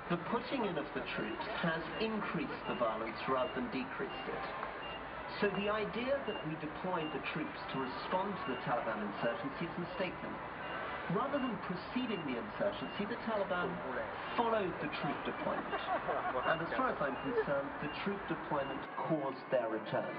The putting in of the troops has increased the violence rather than decreased it. So the idea that we deployed the troops to respond to the Taliban insurgency is mistaken. Rather than preceding the insurgency, the Taliban followed the troop deployment. And as far as I'm concerned, the troop deployment caused their return.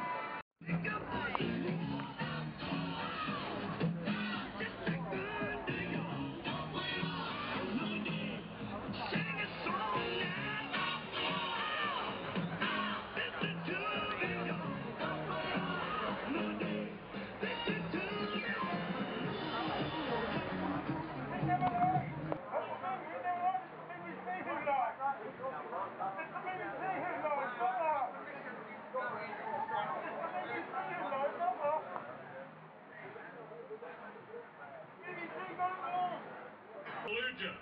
Fallujah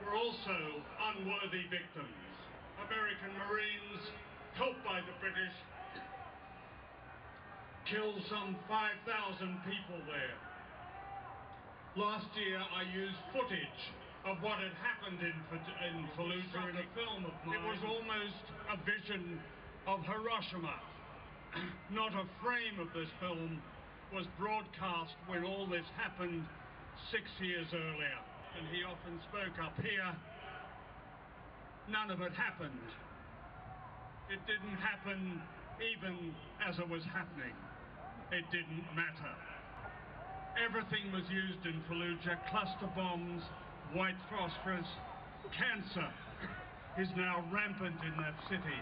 were also unworthy victims. American Marines, helped by the British, killed some 5,000 people there. Last year I used footage of what had happened in Fallujah in a film of mine. It was almost a vision of Hiroshima. Not a frame of this film was broadcast when all this happened 6 years earlier. And he often spoke up here. None of it happened. It didn't happen even as it was happening. It didn't matter. Everything was used in Fallujah: cluster bombs, white phosphorus. Cancer is now rampant in that city.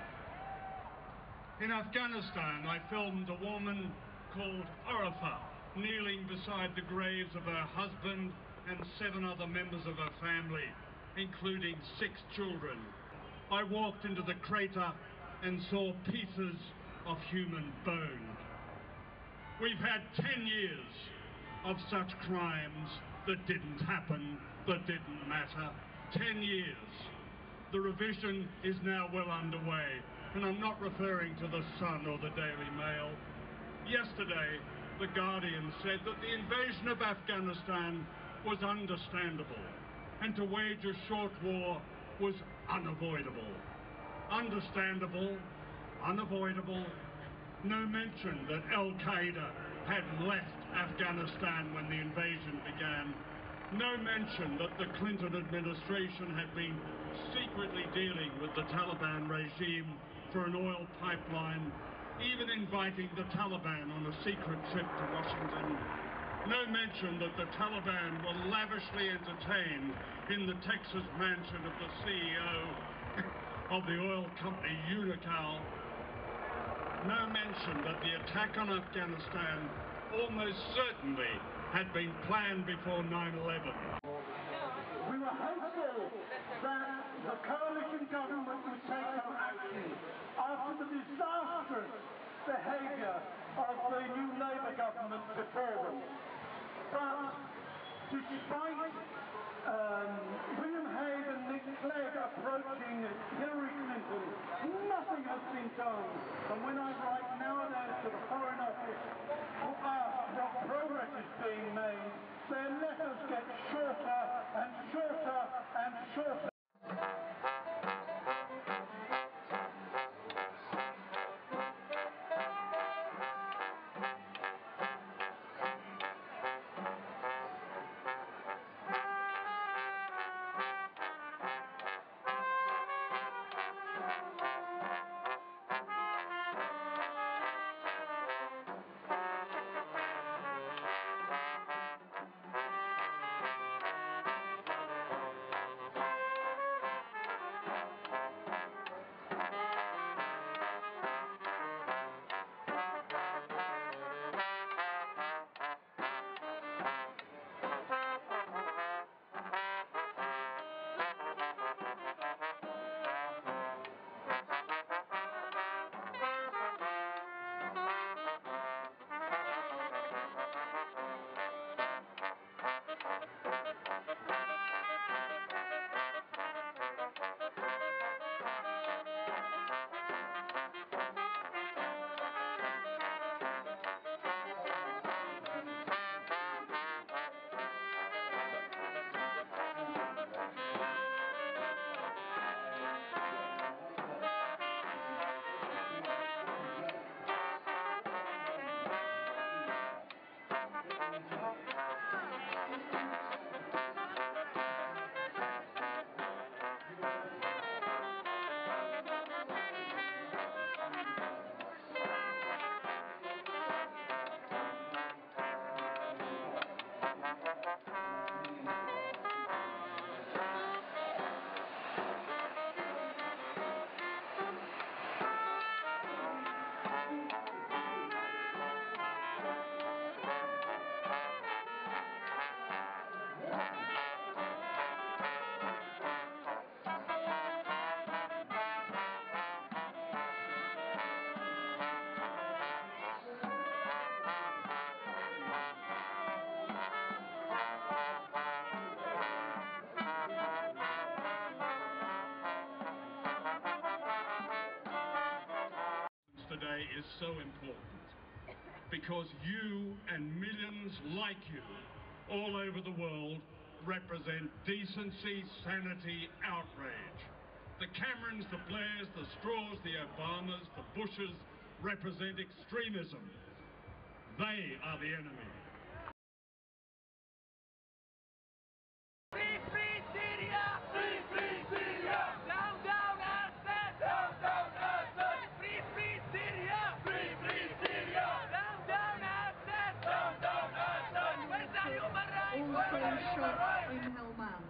In Afghanistan, I filmed a woman called Arafa kneeling beside the graves of her husband and 7 other members of her family, including 6 children. I walked into the crater and saw pieces of human bone. We've had 10 years of such crimes that didn't happen, that didn't matter. 10 years. The revision is now well underway, and I'm not referring to the Sun or the Daily Mail. Yesterday, The Guardian said that the invasion of Afghanistan was understandable, and to wage a short war was unavoidable. Understandable, unavoidable, no mention that Al-Qaeda had left Afghanistan when the invasion began. No mention that the Clinton administration had been secretly dealing with the Taliban regime for an oil pipeline, even inviting the Taliban on a secret trip to Washington. No mention that the Taliban were lavishly entertained in the Texas mansion of the CEO of the oil company Unocal. No mention that the attack on Afghanistan almost certainly had been planned before 9/11. We were hopeful that the coalition government would take some action after the disastrous behaviour of the new Labour government before them. But despite William Hague and Nick Clegg approaching Hillary Clinton, nothing has been done. And when I write nowadays to the Foreign Office to ask what progress is being made, their letters get shorter and shorter and shorter. is so important? Because you and millions like you all over the world represent decency, sanity, outrage. The Camerons, the Blairs, the Straws, the Obamas, the Bushes represent extremism. They are the enemy. Free, free Syria! Free, free Syria! Down, down Assad! Down, down Assad! Free, free Syria! Free, free Syria! Down, down Assad! Down, down Assad! Where's our human rights? Also shot in Helmand.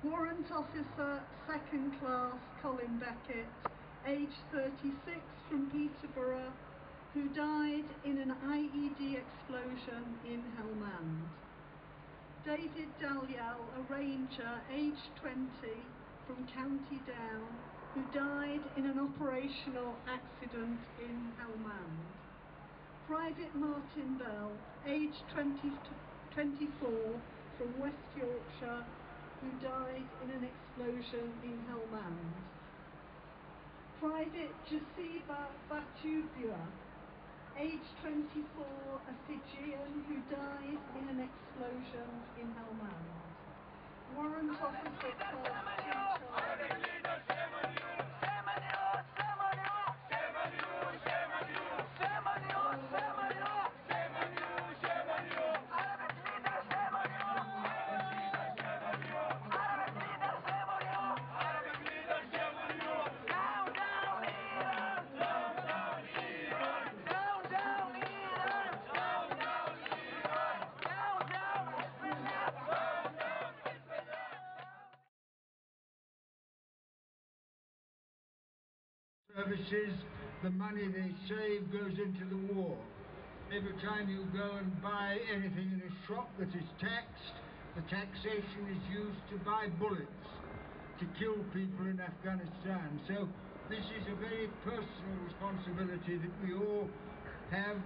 Warrant Officer 2nd Class Colin Beckett, aged 36, from Peterborough, who died in an IED explosion in Helmand. David Dalyell, a ranger, aged 20, from County Down, who died in an operational accident in Helmand. Private Martin Bell, aged 24, from West Yorkshire, who died in an explosion in Helmand. Private Jasiba Batubua, aged 24, a Fijian, who died in an explosion in Helmand. Warrant Officer Class 2 Services, the money they save goes into the war. Every time you go and buy anything in a shop that is taxed, the taxation is used to buy bullets to kill people in Afghanistan. So this is a very personal responsibility that we all have.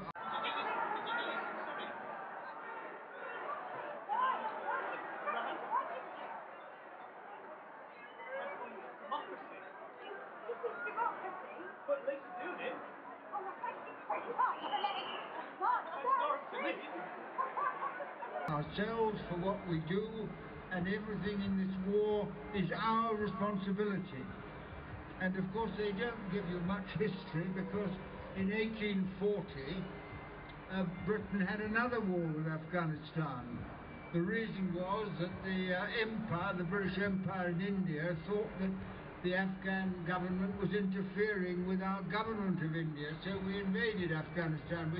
But at least you're doing it. Ourselves for what we do, and everything in this war is our responsibility. And of course they don't give you much history, because in 1840 Britain had another war with Afghanistan. The reason was that the empire, the British Empire in India, thought that the Afghan government was interfering with our government of India, so we invaded Afghanistan. Well,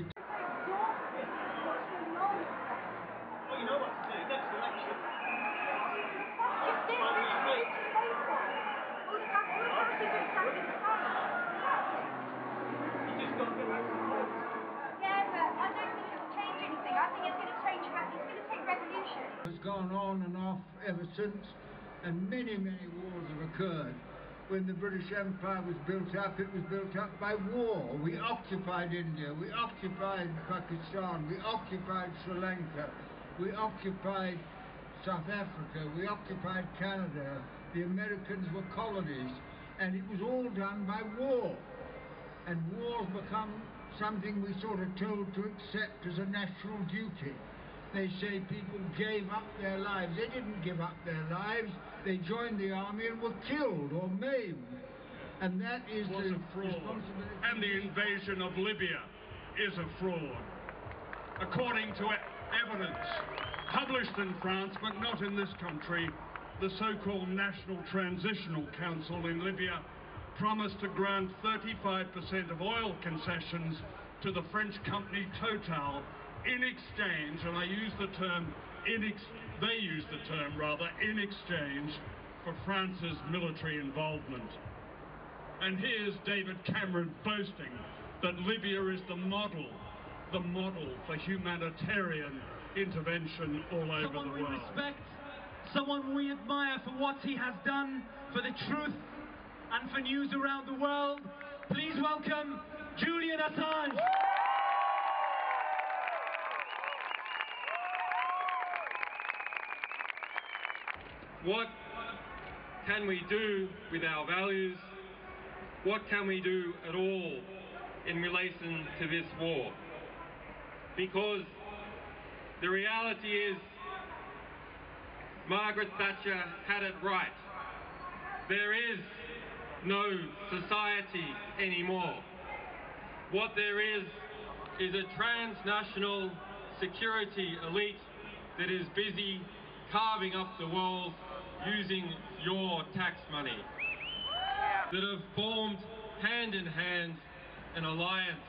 you know what to do next election. You just got to go back to politics. Yeah, but I don't think it will change anything. I think it's going to change, it's going to take revolution. It's gone on and off ever since, and many, many wars have occurred. When the British Empire was built up, it was built up by war. We occupied India, we occupied Pakistan, we occupied Sri Lanka, we occupied South Africa, we occupied Canada. The Americans were colonies, and it was all done by war. And wars become something we sort of told to accept as a national duty. They say people gave up their lives. They didn't give up their lives. They joined the army and were killed or maimed. And that is a fraud. And the invasion of Libya is a fraud. According to evidence published in France, but not in this country, the so-called National Transitional Council in Libya promised to grant 35% of oil concessions to the French company Total in exchange, and I use the term they used the term rather, in exchange for France's military involvement. And here's David Cameron boasting that Libya is the model for humanitarian intervention all over the world. Someone we respect, someone we admire for what he has done for the truth and for news around the world. Please welcome Julian Assange. What can we do with our values? What can we do at all in relation to this war. Because the reality is, Margaret Thatcher had it right. There is no society anymore. What there is a transnational security elite that is busy carving up the walls using your tax money, that have formed hand in hand an alliance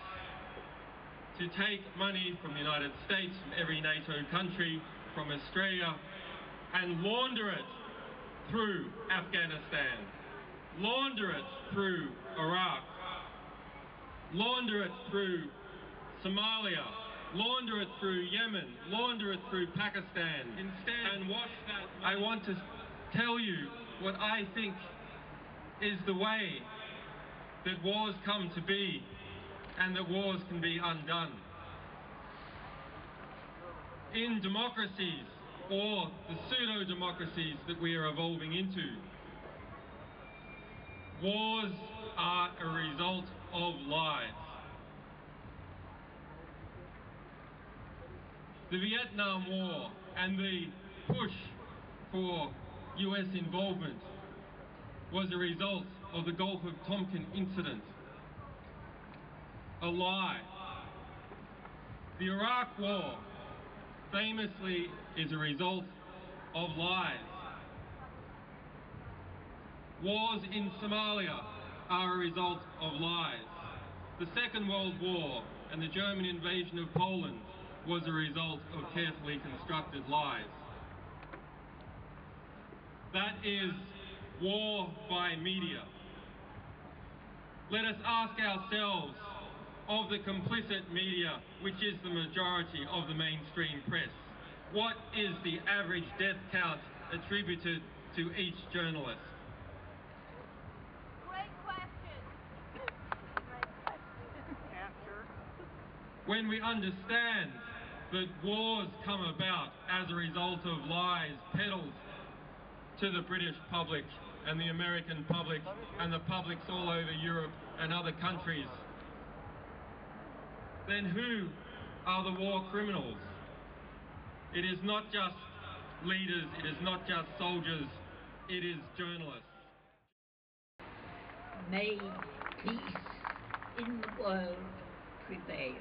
to take money from the United States, from every NATO country, from Australia, and launder it through Afghanistan, launder it through Iraq, launder it through Somalia, launder it through Yemen, launder it through Pakistan. Instead, and what I want to tell you what I think is the way that wars come to be and that wars can be undone. In democracies, or the pseudo-democracies that we are evolving into, wars are a result of lies. The Vietnam War and the push for US involvement was a result of the Gulf of Tonkin incident. A lie. The Iraq War famously is a result of lies. Wars in Somalia are a result of lies. The Second World War and the German invasion of Poland was a result of carefully constructed lies. That is war by media. Let us ask ourselves, of the complicit media, which is the majority of the mainstream press, what is the average death count attributed to each journalist? Great question. Answer. When we understand that wars come about as a result of lies peddled to the British public and the American public and the publics all over Europe and other countries, then who are the war criminals? It is not just leaders, it is not just soldiers, it is journalists. May peace in the world prevail.